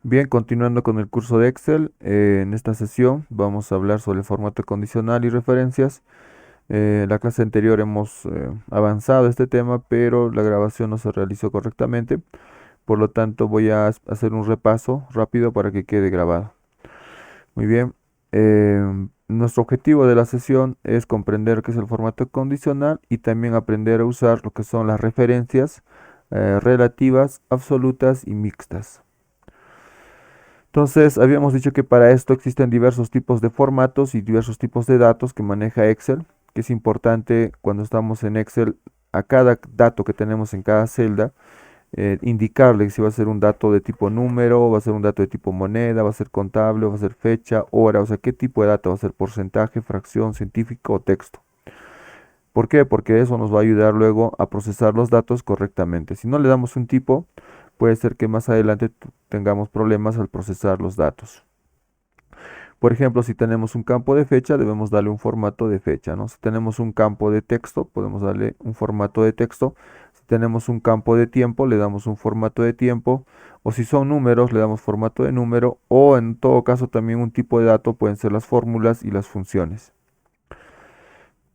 Bien, continuando con el curso de Excel, en esta sesión vamos a hablar sobre el formato condicional y referencias. En la clase anterior hemos avanzado este tema, pero la grabación no se realizó correctamente. Por lo tanto, voy a hacer un repaso rápido para que quede grabado. Muy bien. Nuestro objetivo de la sesión es comprender qué es el formato condicional y también aprender a usar lo que son las referencias relativas, absolutas y mixtas. Entonces, habíamos dicho que para esto existen diversos tipos de formatos y diversos tipos de datos que maneja Excel, que es importante cuando estamos en Excel a cada dato que tenemos en cada celda, indicarle si va a ser un dato de tipo número, va a ser un dato de tipo moneda, va a ser contable, va a ser fecha, hora, o sea, qué tipo de dato va a ser porcentaje, fracción, científico o texto. ¿Por qué? Porque eso nos va a ayudar luego a procesar los datos correctamente. Si no le damos un tipo, puede ser que más adelante tengamos problemas al procesar los datos. Por ejemplo, si tenemos un campo de fecha, debemos darle un formato de fecha, ¿no? Si tenemos un campo de texto, podemos darle un formato de texto. Si tenemos un campo de tiempo, le damos un formato de tiempo. O si son números, le damos formato de número. O en todo caso, también un tipo de dato pueden ser las fórmulas y las funciones.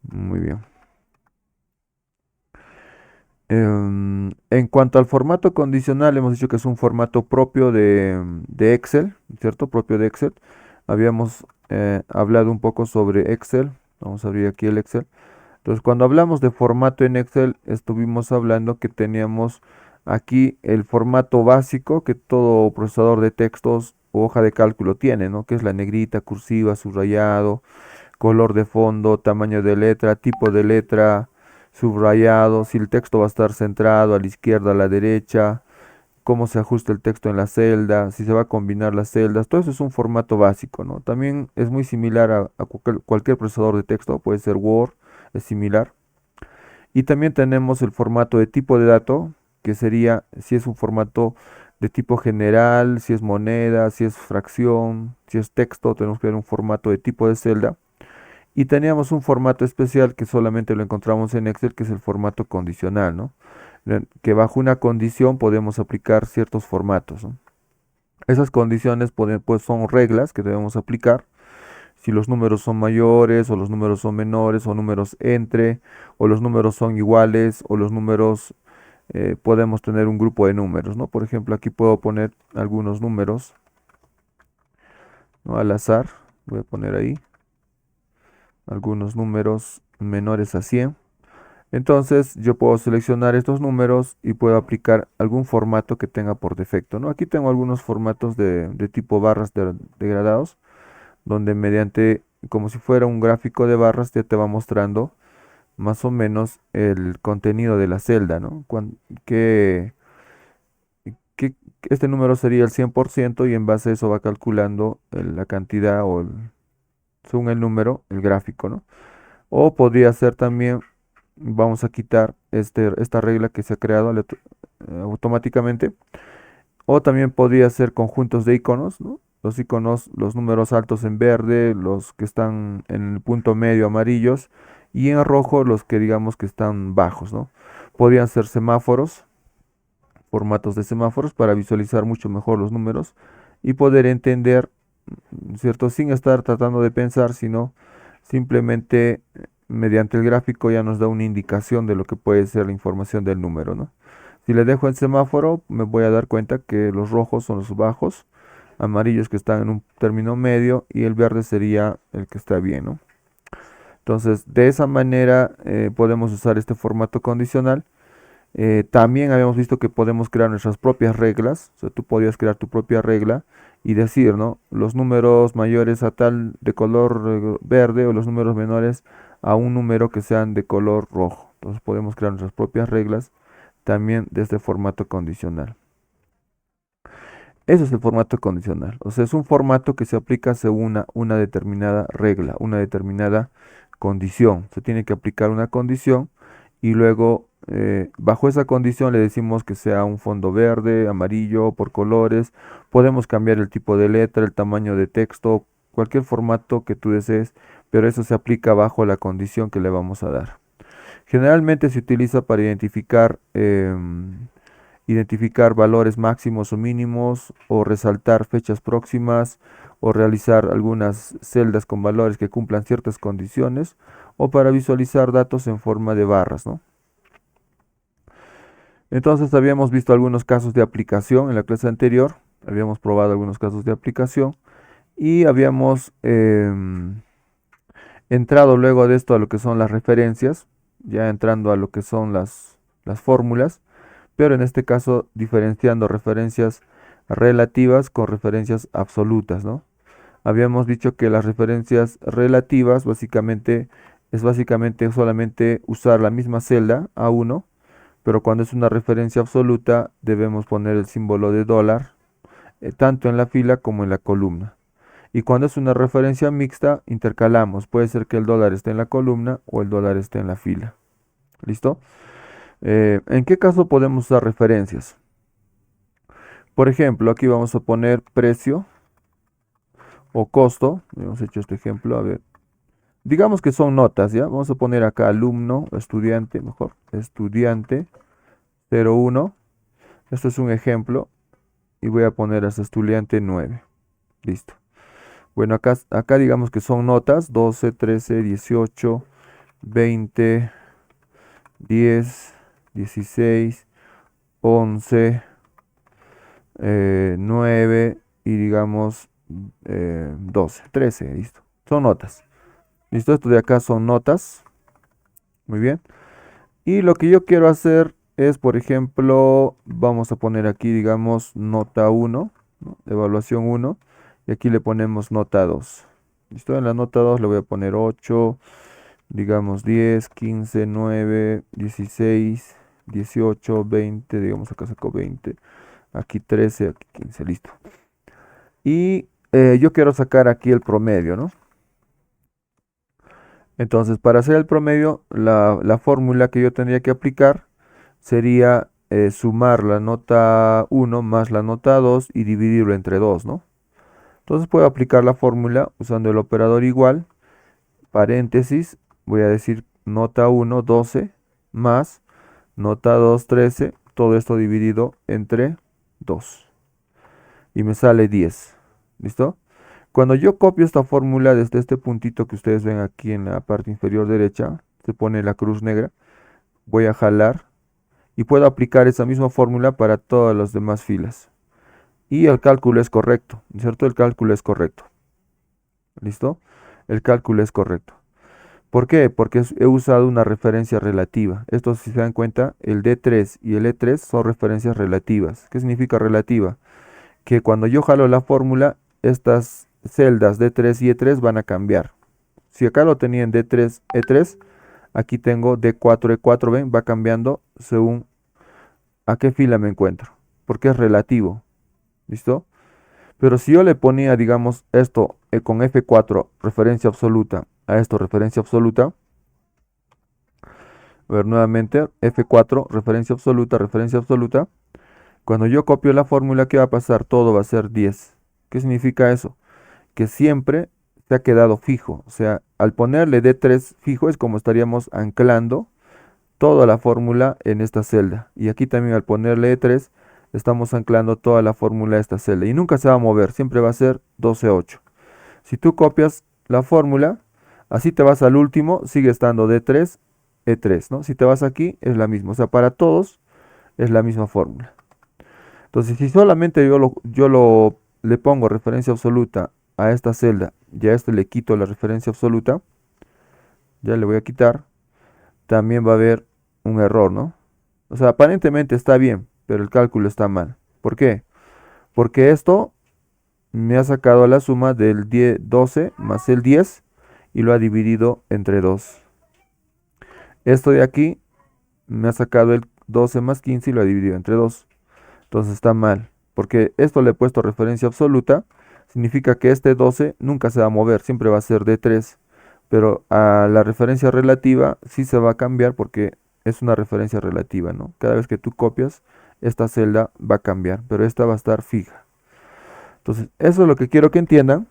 Muy bien. En cuanto al formato condicional, hemos dicho que es un formato propio de Excel, ¿cierto? Propio de Excel. Habíamos hablado un poco sobre Excel. Vamos a abrir aquí el Excel. Entonces, cuando hablamos de formato en Excel, estuvimos hablando que teníamos aquí el formato básico que todo procesador de textos o hoja de cálculo tiene, ¿no? Que es la negrita, cursiva, subrayado, color de fondo, tamaño de letra, tipo de letra, subrayado, si el texto va a estar centrado a la izquierda, a la derecha, cómo se ajusta el texto en la celda, si se va a combinar las celdas, todo eso es un formato básico, ¿no? También es muy similar a cualquier procesador de texto, puede ser Word, es similar. Y también tenemos el formato de tipo de dato, que sería si es un formato de tipo general, si es moneda, si es fracción, si es texto, tenemos que ver un formato de tipo de celda. Y teníamos un formato especial que solamente lo encontramos en Excel, que es el formato condicional, ¿no? Que bajo una condición podemos aplicar ciertos formatos, ¿no? Esas condiciones pues, son reglas que debemos aplicar. Si los números son mayores o los números son menores o números entre o los números son iguales o los números podemos tener un grupo de números, ¿no? Por ejemplo, aquí puedo poner algunos números, ¿no? Al azar, voy a poner ahí algunos números menores a 100. Entonces yo puedo seleccionar estos números y puedo aplicar algún formato que tenga por defecto, ¿no? Aquí tengo algunos formatos de tipo barras degradados, donde mediante, como si fuera un gráfico de barras, ya te va mostrando más o menos el contenido de la celda, ¿no? Que, que este número sería el 100% y en base a eso va calculando la cantidad según el número, el gráfico, ¿no? O podría ser también, vamos a quitar esta regla que se ha creado automáticamente. O también podría ser conjuntos de iconos, ¿no? Los iconos, los números altos en verde, los que están en el punto medio amarillos y en rojo los que digamos que están bajos, ¿no? Podrían ser semáforos, formatos de semáforos para visualizar mucho mejor los números y poder entender, ¿cierto? Sin estar tratando de pensar, sino simplemente mediante el gráfico ya nos da una indicación de lo que puede ser la información del número, ¿no? Si le dejo el semáforo, me voy a dar cuenta que los rojos son los bajos, amarillos que están en un término medio y el verde sería el que está bien, ¿no? Entonces, de esa manera podemos usar este formato condicional. También habíamos visto que podemos crear nuestras propias reglas, o sea, tú podías crear tu propia regla y decir, ¿no? Los números mayores a tal de color verde o los números menores a un número que sean de color rojo. Entonces podemos crear nuestras propias reglas también de este formato condicional. Ese es el formato condicional. O sea, es un formato que se aplica según una determinada regla, una determinada condición. Se tiene que aplicar una condición y luego bajo esa condición le decimos que sea un fondo verde, amarillo, por colores. Podemos cambiar el tipo de letra, el tamaño de texto, cualquier formato que tú desees, pero eso se aplica bajo la condición que le vamos a dar. Generalmente se utiliza para identificar identificar valores máximos o mínimos, o resaltar fechas próximas, o realizar algunas celdas con valores que cumplan ciertas condiciones, o para visualizar datos en forma de barras, ¿no? Entonces habíamos visto algunos casos de aplicación en la clase anterior, habíamos probado algunos casos de aplicación y habíamos entrado luego de esto a lo que son las referencias, ya entrando a lo que son las fórmulas, pero en este caso diferenciando referencias relativas con referencias absolutas, ¿no? Habíamos dicho que las referencias relativas básicamente solamente usar la misma celda A1, pero cuando es una referencia absoluta debemos poner el símbolo de dólar, tanto en la fila como en la columna. Y cuando es una referencia mixta, intercalamos. Puede ser que el dólar esté en la columna o el dólar esté en la fila. ¿Listo? ¿En qué caso podemos usar referencias? Por ejemplo, aquí vamos a poner precio o costo. Hemos hecho este ejemplo. A ver. Digamos que son notas, ¿ya? Vamos a poner acá alumno, estudiante, mejor. Estudiante 01. Esto es un ejemplo. Y voy a poner hasta estudiante 9. Listo. Bueno, acá digamos que son notas, 12, 13, 18, 20, 10, 16, 11, 9 y digamos 12, 13, listo. Son notas. Listo, esto de acá son notas. Muy bien. Y lo que yo quiero hacer es, por ejemplo, vamos a poner aquí, digamos, nota 1, ¿no? Evaluación 1. Y aquí le ponemos nota 2. Listo, en la nota 2 le voy a poner 8, digamos 10, 15, 9, 16, 18, 20, digamos acá saco 20, aquí 13, aquí 15, listo. Y yo quiero sacar aquí el promedio, ¿no? Entonces, para hacer el promedio, la fórmula que yo tendría que aplicar sería sumar la nota 1 más la nota 2 y dividirlo entre 2, ¿no? Entonces puedo aplicar la fórmula usando el operador igual, paréntesis, voy a decir nota 1, 12, más nota 2, 13, todo esto dividido entre 2. Y me sale 10. ¿Listo? Cuando yo copio esta fórmula desde este puntito que ustedes ven aquí en la parte inferior derecha, se pone la cruz negra, voy a jalar y puedo aplicar esa misma fórmula para todas las demás filas. Y el cálculo es correcto, ¿cierto? El cálculo es correcto. ¿Listo? El cálculo es correcto. ¿Por qué? Porque he usado una referencia relativa. Esto, si se dan cuenta, el D3 y el E3 son referencias relativas. ¿Qué significa relativa? Que cuando yo jalo la fórmula, estas celdas D3 y E3 van a cambiar. Si acá lo tenía en D3, E3, aquí tengo D4, E4, ven, va cambiando según a qué fila me encuentro, porque es relativo. ¿Listo? Pero si yo le ponía, digamos, esto con F4, referencia absoluta, a esto referencia absoluta, a ver nuevamente, F4, referencia absoluta, cuando yo copio la fórmula, ¿qué va a pasar? Todo va a ser 10. ¿Qué significa eso? Que siempre se ha quedado fijo. O sea, al ponerle D3 fijo es como estaríamos anclando toda la fórmula en esta celda. Y aquí también al ponerle E3 estamos anclando toda la fórmula a esta celda. Y nunca se va a mover, siempre va a ser 12,8. Si tú copias la fórmula, así te vas al último, sigue estando D3, E3, ¿no? Si te vas aquí, es la misma. O sea, para todos es la misma fórmula. Entonces, si solamente le pongo referencia absoluta a esta celda y a este le quito la referencia absoluta, ya le voy a quitar, también va a haber un error, ¿no? O sea, aparentemente está bien, pero el cálculo está mal. ¿Por qué? Porque esto me ha sacado la suma del 12 más el 10 y lo ha dividido entre 2. Esto de aquí me ha sacado el 12 más 15 y lo ha dividido entre 2. Entonces está mal, porque esto le he puesto referencia absoluta, significa que este 12 nunca se va a mover, siempre va a ser de 3, pero a la referencia relativa sí se va a cambiar porque es una referencia relativa, ¿no? Cada vez que tú copias, esta celda va a cambiar, pero esta va a estar fija. Entonces, eso es lo que quiero que entiendan,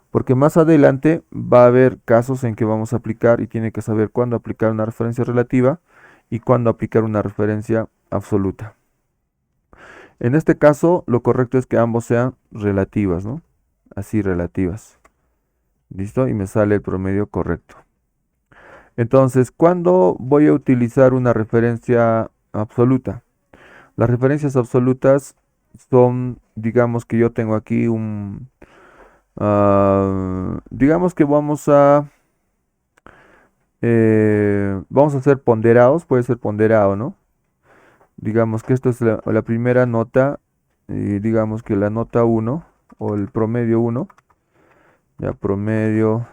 porque más adelante va a haber casos en que vamos a aplicar y tiene que saber cuándo aplicar una referencia relativa y cuándo aplicar una referencia absoluta. En este caso, lo correcto es que ambos sean relativas, ¿no? Así relativas. ¿Listo? Y me sale el promedio correcto. Entonces, ¿cuándo voy a utilizar una referencia absoluta? Las referencias absolutas son, digamos que yo tengo aquí digamos que vamos a hacer ponderados, puede ser ponderado, ¿no? Digamos que esto es la primera nota, y digamos que la nota uno o el promedio uno, ya promedio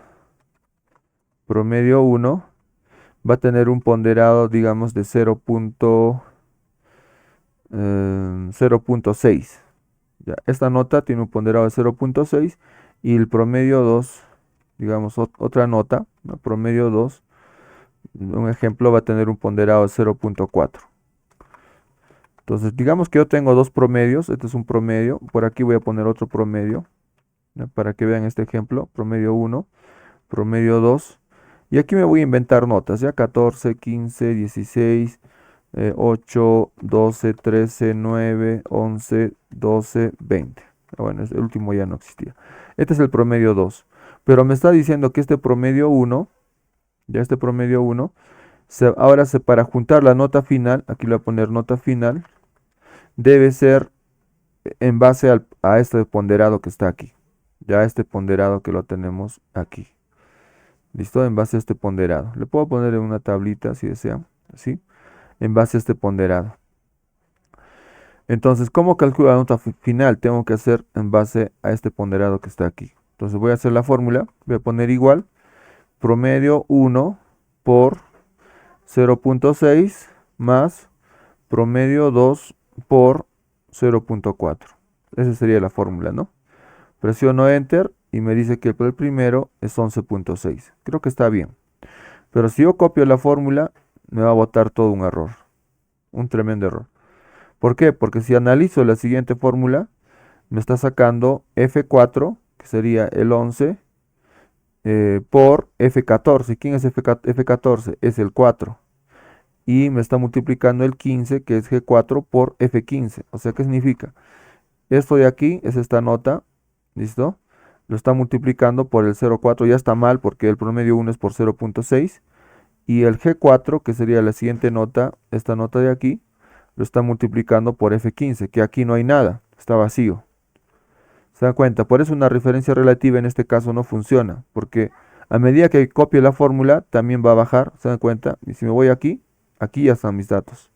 uno va a tener un ponderado, digamos, de 0.6. Ya, esta nota tiene un ponderado de 0.6 y el promedio 2, digamos, otra nota, ¿no? Promedio 2, un ejemplo, va a tener un ponderado de 0.4. Entonces, digamos que yo tengo dos promedios, este es un promedio, por aquí voy a poner otro promedio, ¿ya? Para que vean este ejemplo, promedio 1, promedio 2, y aquí me voy a inventar notas, ya 14, 15, 16, 8, 12, 13, 9, 11, 12, 20. Bueno, el último ya no existía. Este es el promedio 2. Pero me está diciendo que este promedio 1, ya este promedio 1, ahora para juntar la nota final, aquí le voy a poner nota final, debe ser en base a este ponderado que está aquí. Ya este ponderado que lo tenemos aquí. ¿Listo? En base a este ponderado. Le puedo poner en una tablita si desean. Así. En base a este ponderado. Entonces, ¿cómo calculo la nota final? Tengo que hacer en base a este ponderado que está aquí. Entonces voy a hacer la fórmula. Voy a poner igual. Promedio 1 por 0.6 más promedio 2 por 0.4. Esa sería la fórmula, ¿no? Presiono Enter y me dice que el primero es 11.6. Creo que está bien. Pero si yo copio la fórmula, me va a botar todo un error. Un tremendo error. ¿Por qué? Porque si analizo la siguiente fórmula, me está sacando F4, que sería el 11, por F14. ¿Quién es F14? Es el 4. Y me está multiplicando el 15, que es G4, por F15. O sea, ¿qué significa? Esto de aquí es esta nota, ¿listo? Lo está multiplicando por el 0,4, ya está mal porque el promedio 1 es por 0.6. Y el G4, que sería la siguiente nota, esta nota de aquí, lo está multiplicando por F15, que aquí no hay nada, está vacío. ¿Se dan cuenta? Por eso una referencia relativa en este caso no funciona, porque a medida que copie la fórmula, también va a bajar, ¿se dan cuenta? Y si me voy aquí, aquí ya están mis datos.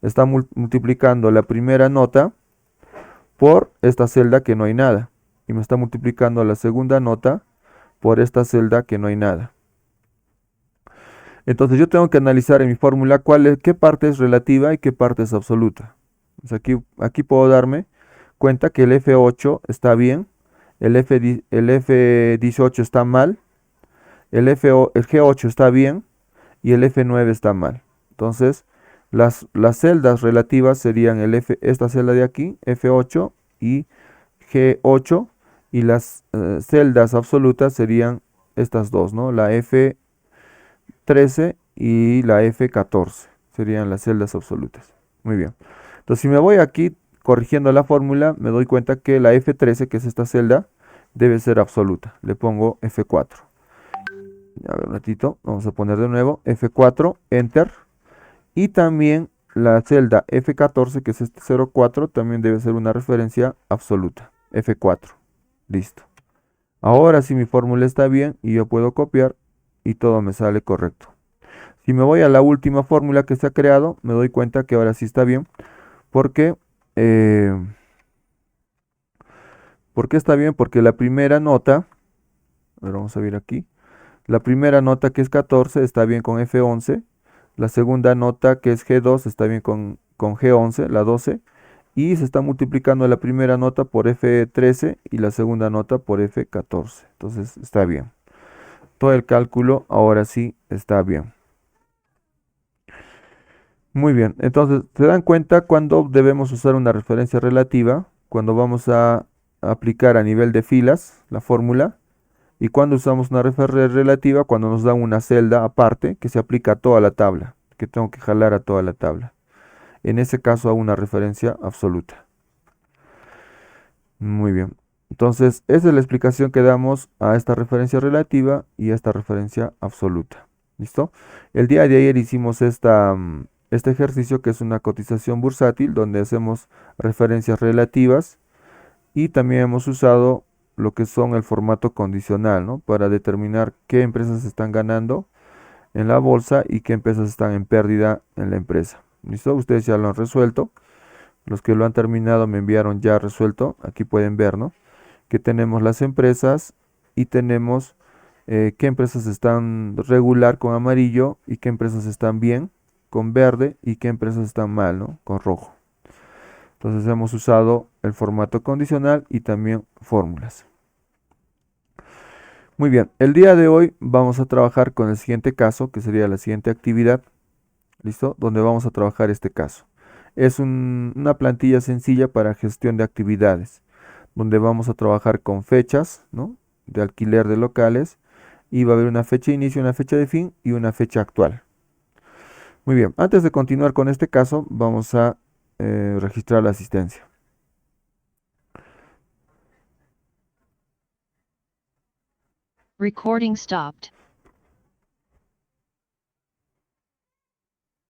Está multiplicando la primera nota por esta celda que no hay nada. Y me está multiplicando la segunda nota por esta celda que no hay nada. Entonces yo tengo que analizar en mi fórmula qué parte es relativa y qué parte es absoluta. Entonces aquí puedo darme cuenta que el F8 está bien, el F18 está mal, el G8 está bien y el F9 está mal. Entonces las celdas relativas serían esta celda de aquí, F8 y G8, y las celdas absolutas serían estas dos, ¿no? La F13 y la F14 serían las celdas absolutas. Muy bien. Entonces, si me voy aquí corrigiendo la fórmula, me doy cuenta que la F13, que es esta celda, debe ser absoluta. Le pongo F4. A ver un ratito, vamos a poner de nuevo F4, Enter. Y también la celda F14, que es este 0,4, también debe ser una referencia absoluta. F4. Listo. Ahora sí mi fórmula está bien y yo puedo copiar y todo me sale correcto. Si me voy a la última fórmula que se ha creado, me doy cuenta que ahora sí está bien. Porque, ¿por qué está bien? Porque la primera nota, a ver, vamos a ver aquí. La primera nota que es 14 está bien con F11. La segunda nota que es G2 está bien con G11, la 12. Y se está multiplicando la primera nota por F13 y la segunda nota por F14. Entonces está bien. Todo el cálculo ahora sí está bien. Muy bien, entonces se dan cuenta cuando debemos usar una referencia relativa, cuando vamos a aplicar a nivel de filas la fórmula, y cuando usamos una referencia relativa, cuando nos dan una celda aparte que se aplica a toda la tabla, que tengo que jalar a toda la tabla. En ese caso a una referencia absoluta. Muy bien. Entonces, esa es la explicación que damos a esta referencia relativa y a esta referencia absoluta. ¿Listo? El día de ayer hicimos este ejercicio que es una cotización bursátil donde hacemos referencias relativas y también hemos usado lo que son el formato condicional, ¿no? Para determinar qué empresas están ganando en la bolsa y qué empresas están en pérdida en la empresa. ¿Listo? Ustedes ya lo han resuelto. Los que lo han terminado me enviaron ya resuelto. Aquí pueden ver, ¿no? Que tenemos las empresas y tenemos qué empresas están regular con amarillo y qué empresas están bien con verde y qué empresas están mal, ¿no? Con rojo. Entonces hemos usado el formato condicional y también fórmulas. Muy bien, el día de hoy vamos a trabajar con el siguiente caso, que sería la siguiente actividad, ¿listo? Donde vamos a trabajar este caso. Es una plantilla sencilla para gestión de actividades, donde vamos a trabajar con fechas, ¿no? De alquiler de locales y va a haber una fecha de inicio, una fecha de fin y una fecha actual. Muy bien, antes de continuar con este caso, vamos a registrar la asistencia. Recording stopped.